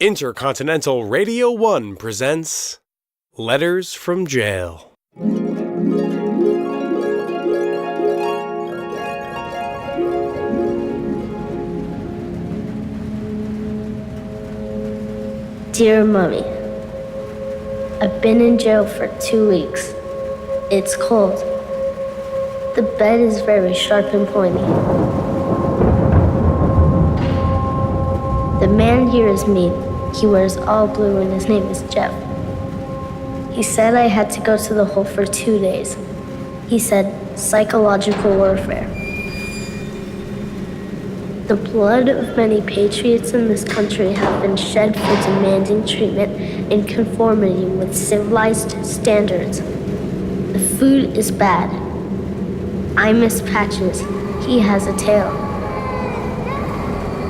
Intercontinental Radio 1 presents Letters from Jail. Dear Mummy, I've been in jail for 2 weeks. It's cold. The bed is very sharp and pointy. The man here is mean. He wears all blue and his name is Jeff. He said I had to go to the hole for 2 days. He said psychological warfare. The blood of many patriots in this country have been shed for demanding treatment in conformity with civilized standards. The food is bad. I miss Patches. He has a tail.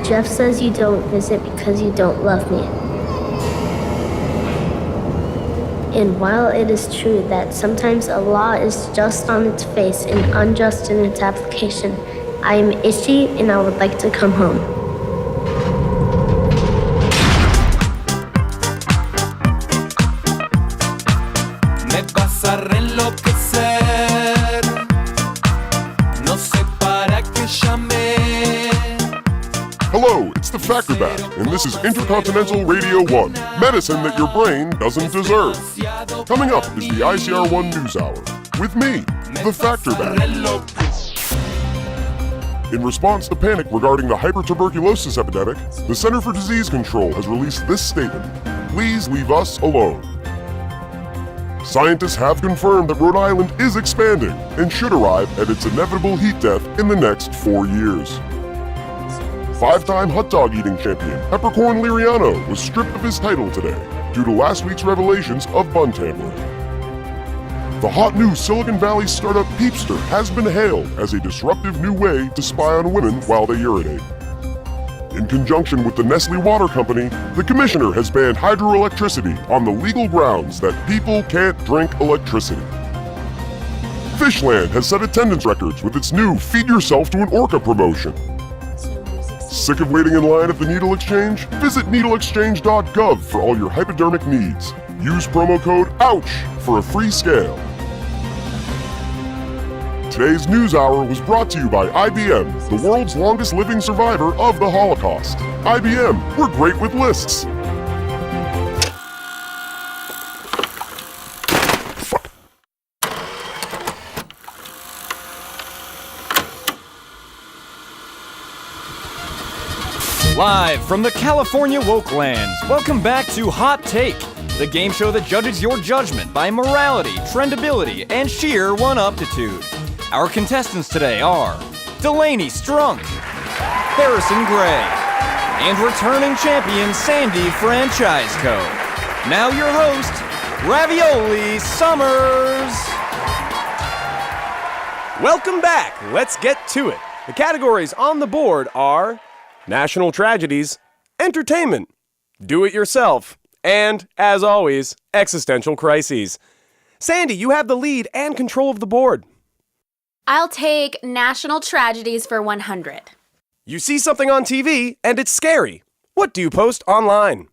Jeff says you don't visit because you don't love me. And while it is true that sometimes a law is just on its face and unjust in its application, I am itchy and I would like to come home. Me vas a enloquecer. No sé para qué llamé. Hello, it's the Factor Bat, and this is Intercontinental Radio 1, medicine that your brain doesn't deserve. Coming up is the ICR1 News Hour, with me, the Factor Bat. In response to panic regarding the hypertuberculosis epidemic, the Center for Disease Control has released this statement: please leave us alone. Scientists have confirmed that Rhode Island is expanding and should arrive at its inevitable heat death in the next 4 years. Five-time hot dog eating champion Peppercorn Liriano was stripped of his title today due to last week's revelations of bun tampering. The hot new Silicon Valley startup Peepster has been hailed as a disruptive new way to spy on women while they urinate. In conjunction with the Nestle Water Company, the commissioner has banned hydroelectricity on the legal grounds that people can't drink electricity. Fishland has set attendance records with its new Feed Yourself to an Orca promotion. Sick of waiting in line at the Needle Exchange? Visit needleexchange.gov for all your hypodermic needs. Use promo code OUCH for a free scale. Today's News Hour was brought to you by IBM, the world's longest living survivor of the Holocaust. IBM, we're great with lists. Live from the California Wokelands, welcome back to Hot Take, the game show that judges your judgment by morality, trendability, and sheer one-uptitude. Our contestants today are Delaney Strunk, Harrison Gray, and returning champion Sandy Franchisco. Now your host, Ravioli Summers. Welcome back. Let's get to it. The categories on the board are national tragedies, entertainment, do-it-yourself, and, as always, existential crises. Sandy, you have the lead and control of the board. I'll take national tragedies for 100. You see something on TV, and it's scary. What do you post online?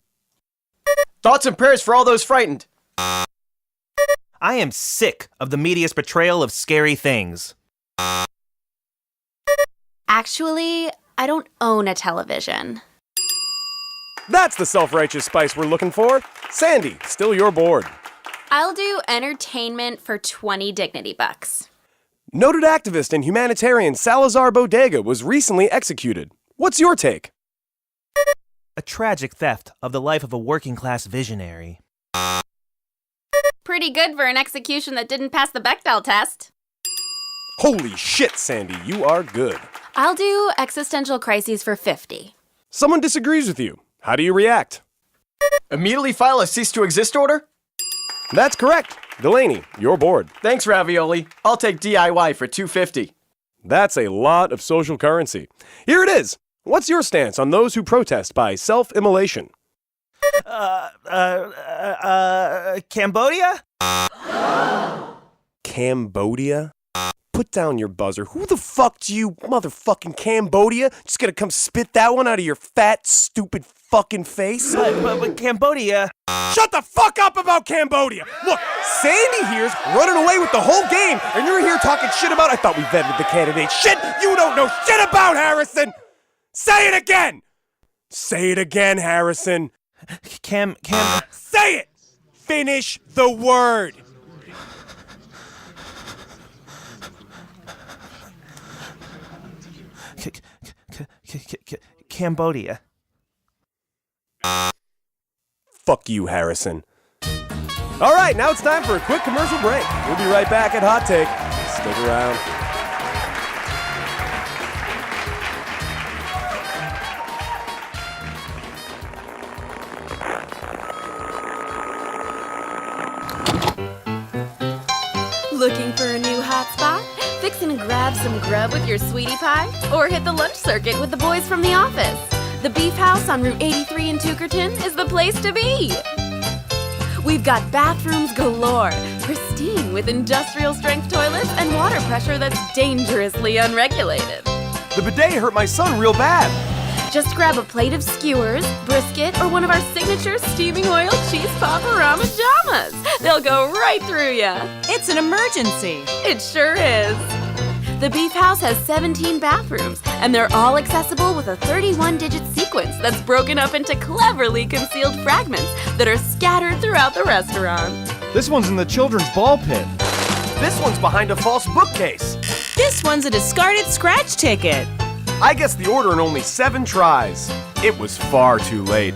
Thoughts and prayers for all those frightened. I am sick of the media's portrayal of scary things. Actually, I don't own a television. That's the self-righteous spice we're looking for. Sandy, still your board. I'll do entertainment for 20 dignity bucks. Noted activist and humanitarian Salazar Bodega was recently executed. What's your take? A tragic theft of the life of a working-class visionary. Pretty good for an execution that didn't pass the Bechdel test. Holy shit, Sandy, you are good. I'll do existential crises for 50. Someone disagrees with you. How do you react? Immediately file a cease to exist order? That's correct. Delaney, your board. Thanks, Ravioli. I'll take DIY for 250. That's a lot of social currency. Here it is. What's your stance on those who protest by self-immolation? Cambodia? Cambodia? put down your buzzer. Who the fuck do you, motherfucking Cambodia? Just gonna come spit that one out of your fat, stupid fucking face? But Cambodia... Shut the fuck up about Cambodia! Look, Sandy here's running away with the whole game, and you're here talking shit about... I thought we vetted the candidate. Shit you don't know shit about, Harrison! Say it again! Say it again, Harrison. Cam... Say it! Finish the word! Cambodia. Fuck you, Harrison. All right, now it's time for a quick commercial break. We'll be right back at Hot Take. Stick around. Looking for a new hot spot? Fixing to grab some grub with your sweetie pie? Or hit the lunch circuit with the boys from the office? The Beef House on Route 83 in Tookerton is the place to be. We've got bathrooms galore, pristine with industrial strength toilets and water pressure that's dangerously unregulated. The bidet hurt my son real bad. Just grab a plate of skewers, brisket, or one of our signature steaming oil cheese paparama jamas. They'll go right through ya. It's an emergency. It sure is. The Beef House has 17 bathrooms, and they're all accessible with a 31-digit sequence that's broken up into cleverly concealed fragments that are scattered throughout the restaurant. This one's in the children's ball pit. This one's behind a false bookcase. This one's a discarded scratch ticket. I guessed the order in only 7 tries. It was far too late.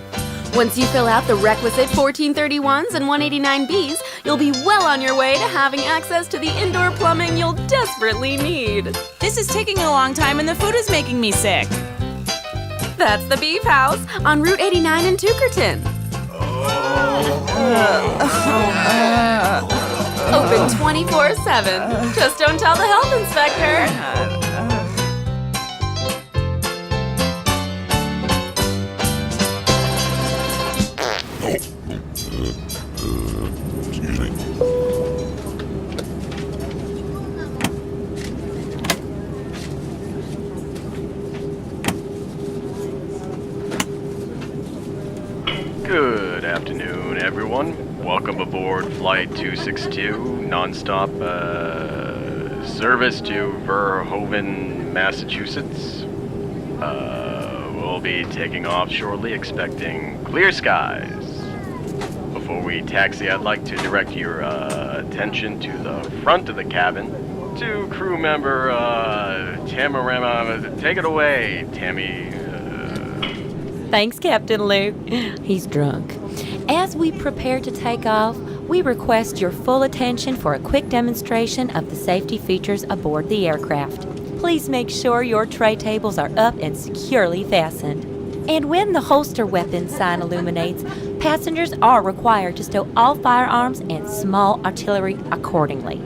Once you fill out the requisite 1431s and 189Bs, you'll be well on your way to having access to the indoor plumbing you'll desperately need. This is taking a long time and the food is making me sick. That's the Beef House on Route 89 in Tookerton. Open 24/7. Just don't tell the health inspector. Excuse me. Good afternoon, everyone. Welcome aboard Flight 262, nonstop service to Verhoeven, Massachusetts. We'll be taking off shortly, expecting clear skies. Before we taxi, I'd like to direct your attention to the front of the cabin to crew member Tamarama. Take it away, Tammy. Thanks, Captain Luke. He's drunk. As we prepare to take off, we request your full attention for a quick demonstration of the safety features aboard the aircraft. Please make sure your tray tables are up and securely fastened. And when the holster weapon sign illuminates, passengers are required to stow all firearms and small artillery accordingly.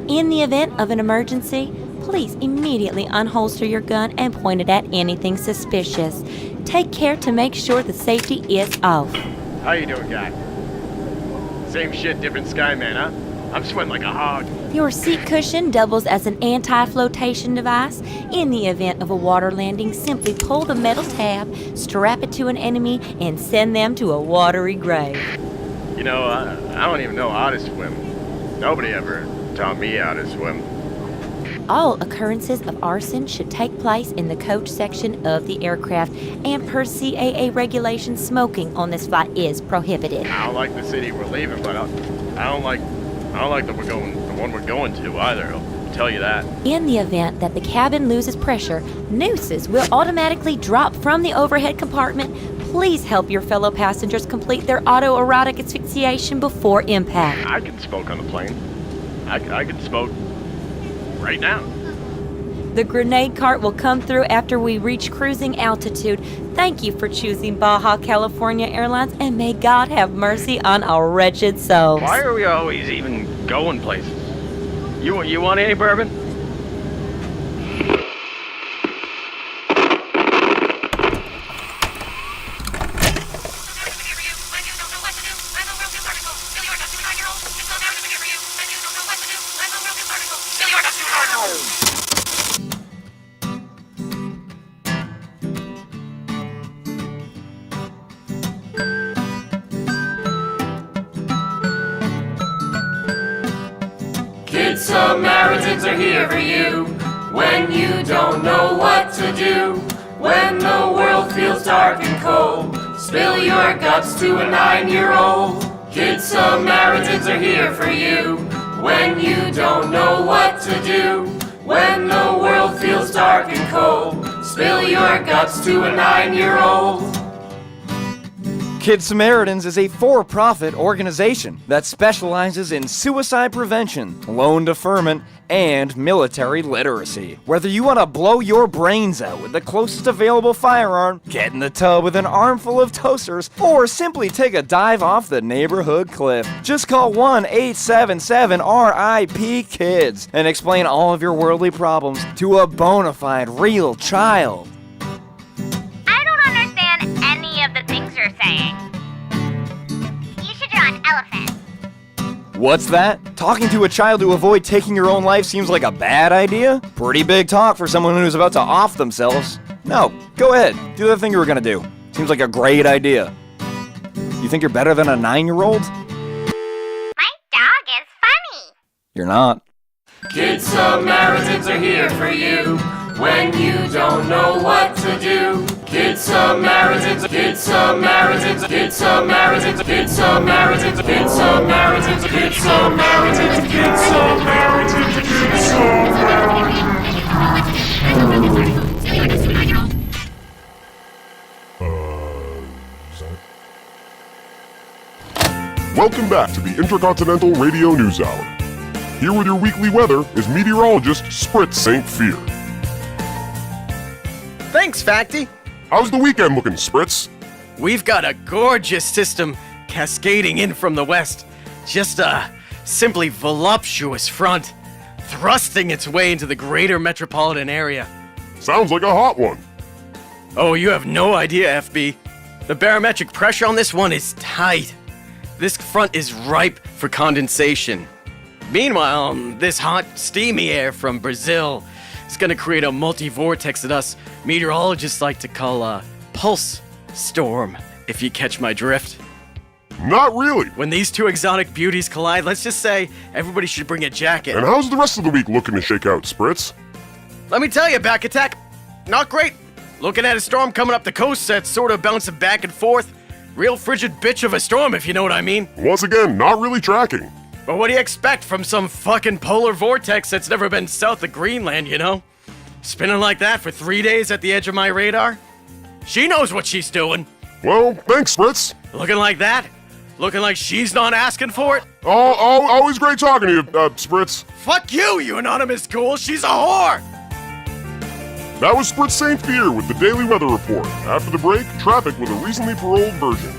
In the event of an emergency, please immediately unholster your gun and point it at anything suspicious. Take care to make sure the safety is off. How you doing, guy? Same shit, different sky, man, huh? I'm sweating like a hog. Your seat cushion doubles as an anti-flotation device. In the event of a water landing, simply pull the metal tab, strap it to an enemy, and send them to a watery grave. You know, I don't even know how to swim. Nobody ever taught me how to swim. All occurrences of arson should take place in the coach section of the aircraft, and per CAA regulations, smoking on this flight is prohibited. I don't like the city we're leaving, but I don't like the one we're going to either. I'll tell you that. In the event that the cabin loses pressure, nooses will automatically drop from the overhead compartment. Please help your fellow passengers complete their autoerotic asphyxiation before impact. I can smoke on the plane. I can smoke right now. The grenade cart will come through after we reach cruising altitude. Thank you for choosing Baja California Airlines, and may God have mercy on our wretched souls. Why are we always even going places? You want any bourbon? Samaritans are here for you when you don't know what to do. When the world feels dark and cold, spill your guts to a 9-year-old. Good Samaritans are here for you when you don't know what to do. When the world feels dark and cold, spill your guts to a 9-year-old. Good Samaritans is a for-profit organization that specializes in suicide prevention, loan deferment, and military literacy. Whether you want to blow your brains out with the closest available firearm, get in the tub with an armful of toasters, or simply take a dive off the neighborhood cliff, just call 1-877-RIP-KIDS and explain all of your worldly problems to a bona fide real child. I don't understand any of the things you're saying. You should draw an elephant. What's that? Talking to a child to avoid taking your own life seems like a bad idea? Pretty big talk for someone who's about to off themselves. No, go ahead. Do the thing you were gonna do. Seems like a great idea. You think you're better than a 9-year-old? My dog is funny. You're not. Good Samaritans are here for you when you don't know what to do. Good Samaritans, good Samaritans, good Samaritans, good Samaritans, good Samaritans, good Samaritans, good Samaritans, good Samaritans. Welcome back to the Intercontinental Radio News Hour. Here with your weekly weather is meteorologist Spritz St. Fear. Thanks, Facty. How's the weekend looking, Spritz? We've got a gorgeous system cascading in from the west. Just a simply voluptuous front, thrusting its way into the greater metropolitan area. Sounds like a hot one. Oh, you have no idea, FB. The barometric pressure on this one is tight. This front is ripe for condensation. Meanwhile, this hot, steamy air from Brazil is going to create a multi-vortex that us meteorologists like to call a pulse storm, if you catch my drift. Not really. When these two exotic beauties collide, let's just say everybody should bring a jacket. And how's the rest of the week looking to shake out, Spritz? Let me tell you, Back Attack, not great. Looking at a storm coming up the coast that's sort of bouncing back and forth. Real frigid bitch of a storm, if you know what I mean. Once again, not really tracking. But what do you expect from some fucking polar vortex that's never been south of Greenland, you know? Spinning like that for 3 days at the edge of my radar? She knows what she's doing. Well, thanks, Spritz. Looking like that? Looking like she's not asking for it? Oh, always great talking to you, Spritz. Fuck you, you anonymous ghoul! She's a whore! That was Spritz St. Fear with the Daily Weather Report. After the break, traffic with a recently paroled virgin.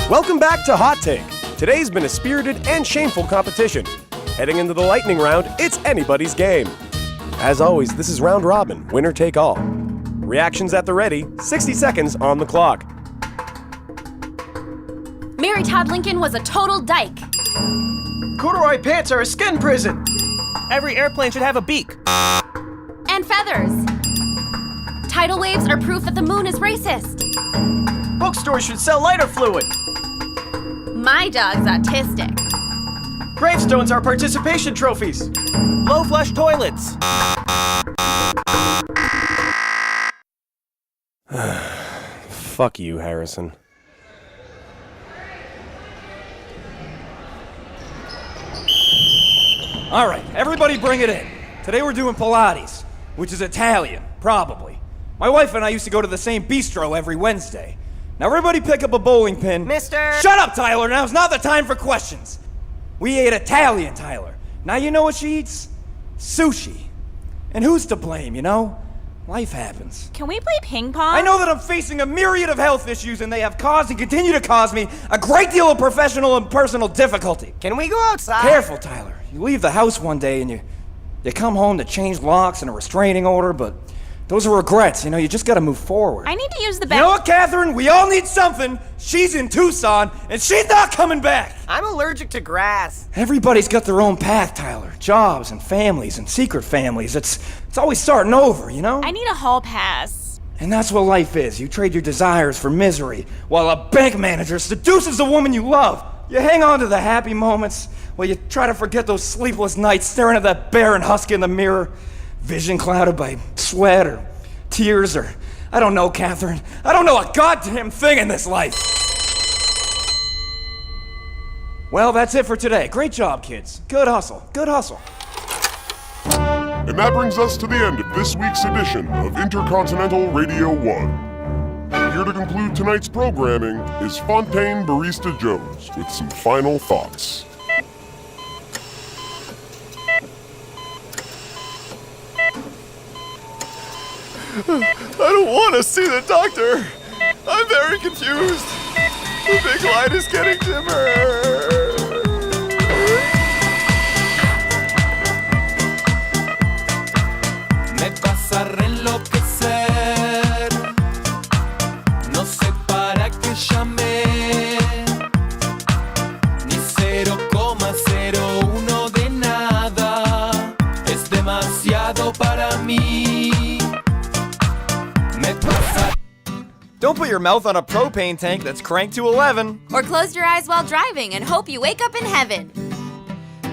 Welcome back to Hot Take. Today's been a spirited and shameful competition. Heading into the lightning round, it's anybody's game. As always, this is round robin, winner take all. Reactions at the ready, 60 seconds on the clock. Mary Todd Lincoln was a total dyke. Corduroy pants are a skin prison. Every airplane should have a beak. And feathers. Tidal waves are proof that the moon is racist. Bookstores should sell lighter fluid. My dog's autistic. Gravestones are participation trophies. Low flush toilets. Fuck you, Harrison. All right, everybody bring it in. Today we're doing Pilates, which is Italian, probably. My wife and I used to go to the same bistro every Wednesday. Now everybody pick up a bowling pin. Mister! Shut up, Tyler! Now's not the time for questions. We ate Italian, Tyler. Now you know what she eats? Sushi. And who's to blame, you know? Life happens. Can we play ping pong? I know that I'm facing a myriad of health issues and they have caused and continue to cause me a great deal of professional and personal difficulty. Can we go outside? Careful, Tyler. You leave the house one day and you come home to change locks and a restraining order, but those are regrets, you know, you just gotta move forward. I need to use the You bathroom. know what, Catherine? We all need something. She's in Tucson and she's not coming back. I'm allergic to grass. Everybody's got their own path, Tyler. Jobs and families and secret families. It's always starting over, you know? I need a hall pass. And that's what life is. You trade your desires for misery while a bank manager seduces the woman you love. You hang on to the happy moments while you try to forget those sleepless nights staring at that barren husky in the mirror, vision clouded by sweat or tears or, I don't know, Catherine. I don't know a goddamn thing in this life. Well, that's it for today. Great job, kids. Good hustle. Good hustle. And that brings us to the end of this week's edition of Intercontinental Radio 1. Here to conclude tonight's programming is Fontain Barista Jones with some final thoughts. I don't want to see the doctor. I'm very confused. The big light is getting dimmer. Me pasa a enloquecer. No sé para qué llamé. Ni 0,01 de nada. Es demasiado para mí. Me pasa. Don't put your mouth on a propane tank that's cranked to 11. Or close your eyes while driving and hope you wake up in heaven.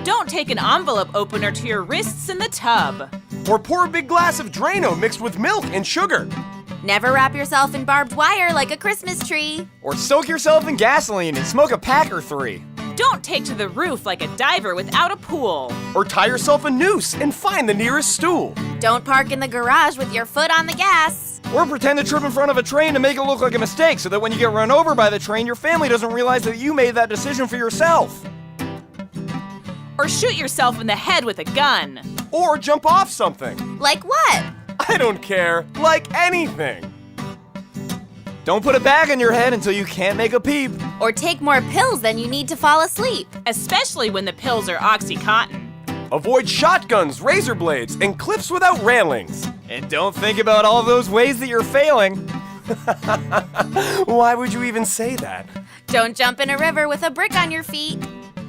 Don't take an envelope opener to your wrists in the tub. Or pour a big glass of Drano mixed with milk and sugar. Never wrap yourself in barbed wire like a Christmas tree. Or soak yourself in gasoline and smoke a pack or 3. Don't take to the roof like a diver without a pool. Or tie yourself a noose and find the nearest stool. Don't park in the garage with your foot on the gas. Or pretend to trip in front of a train to make it look like a mistake so that when you get run over by the train, your family doesn't realize that you made that decision for yourself. Or shoot yourself in the head with a gun. Or jump off something. Like what? I don't care. Like anything. Don't put a bag on your head until you can't make a peep. Or take more pills than you need to fall asleep. Especially when the pills are Oxycontin. Avoid shotguns, razor blades, and cliffs without railings. And don't think about all those ways that you're failing. Why would you even say that? Don't jump in a river with a brick on your feet.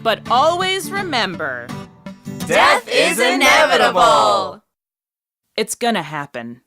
But always remember, Death is inevitable. It's gonna happen.